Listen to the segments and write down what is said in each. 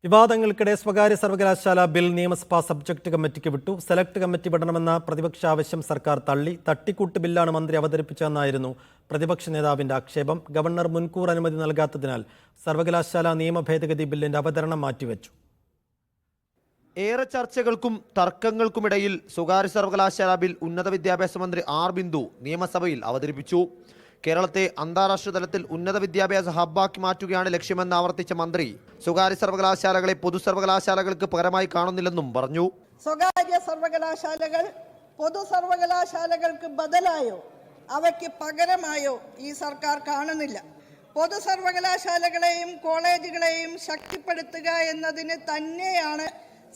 വിവാദങ്ങൾക്കിടെ സ്വകാര്യ സർവകലാശാല ബിൽ നിയമസഭാ സബ്ജക്ട് കമ്മിറ്റിക്ക് വിട്ടു. സെലക്ട് കമ്മിറ്റി വിടണമെന്ന പ്രതിപക്ഷ ആവശ്യം സർക്കാർ തള്ളി. തട്ടിക്കൂട്ട് ബില്ലാണ് മന്ത്രി അവതരിപ്പിച്ചതെന്നായിരുന്നു പ്രതിപക്ഷ നേതാവിന്റെ ആക്ഷേപം. ഗവർണർ മുൻകൂർ അനുമതി നൽകാത്തതിനാൽ സർവകലാശാല നിയമ ഭേദഗതി ബില്ലിന്റെ അവതരണം മാറ്റിവെച്ചു. ഏറെ ചർച്ചകൾക്കും തർക്കങ്ങൾക്കുമിടയിൽ സ്വകാര്യ സർവകലാശാല ബിൽ ഉന്നത വിദ്യാഭ്യാസ മന്ത്രി ആർ ബിന്ദു നിയമസഭയിൽ അവതരിപ്പിച്ചു. കേരളത്തെ അന്താരാഷ്ട്ര തലത്തിൽ ഉന്നത വിദ്യാഭ്യാസ ഹബ്ബാക്കി മാറ്റുകയാണ് ലക്ഷ്യമെന്ന് ആവർത്തിച്ച മന്ത്രി സ്വകാര്യ സർവകലാശാലകളെ പൊതു സർവകലാശാലകൾക്ക് പകരമായി കാണുന്നില്ലെന്നും പറഞ്ഞു. സ്വകാര്യ സർവകലാശാലകൾ പൊതു സർവകലാശാലകൾക്ക് ബദലായോ അവയ്ക്ക് പകരമായോ ഈ സർക്കാർ കാണുന്നില്ല. പൊതു സർവകലാശാലകളെയും കോളേജുകളെയും ശക്തിപ്പെടുത്തുക എന്നതിന് തന്നെയാണ്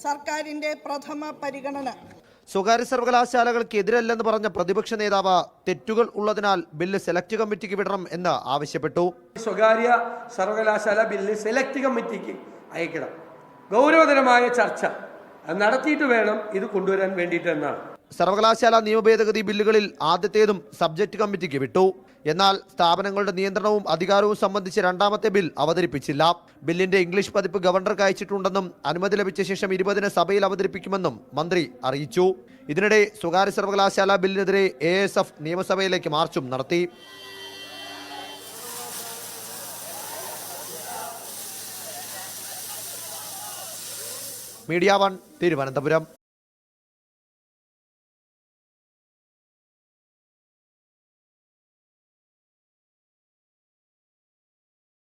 സർക്കാരിന്റെ പ്രഥമ പരിഗണന. സ്വകാര്യ സർവകലാശാലകൾക്ക് എതിരല്ലെന്ന് പറഞ്ഞ പ്രതിപക്ഷ നേതാവ് തെറ്റുകൾ ഉള്ളതിനാൽ ബില്ല് സെലക്ട് കമ്മിറ്റിക്ക് വിടണം എന്ന് ആവശ്യപ്പെട്ടു. സ്വകാര്യ സർവകലാശാല ബില്ല് സെലക്ട് കമ്മിറ്റിക്ക് അയക്കണം. ഗൗരവതരമായ ചർച്ച നടത്തിയിട്ട് വേണം ഇത് കൊണ്ടുവരാൻ വേണ്ടിയിട്ടെന്നാണ്. സർവകലാശാല നിയമഭേദഗതി ബില്ലുകളിൽ ആദ്യത്തേതും സബ്ജക്ട് കമ്മിറ്റിക്ക് വിട്ടു. എന്നാൽ സ്ഥാപനങ്ങളുടെ നിയന്ത്രണവും അധികാരവും സംബന്ധിച്ച് രണ്ടാമത്തെ ബിൽ അവതരിപ്പിച്ചില്ല. ബില്ലിന്റെ ഇംഗ്ലീഷ് പതിപ്പ് ഗവർണർക്ക് അയച്ചിട്ടുണ്ടെന്നും അനുമതി ലഭിച്ച ശേഷം 20-ന് സഭയിൽ അവതരിപ്പിക്കുമെന്നും മന്ത്രി അറിയിച്ചു. ഇതിനിടെ സ്വകാര്യ സർവകലാശാല ബില്ലിനെതിരെ ASF നിയമസഭയിലേക്ക് മാർച്ചും നടത്തി. മീഡിയ 1 തിരുവനന്തപുരം.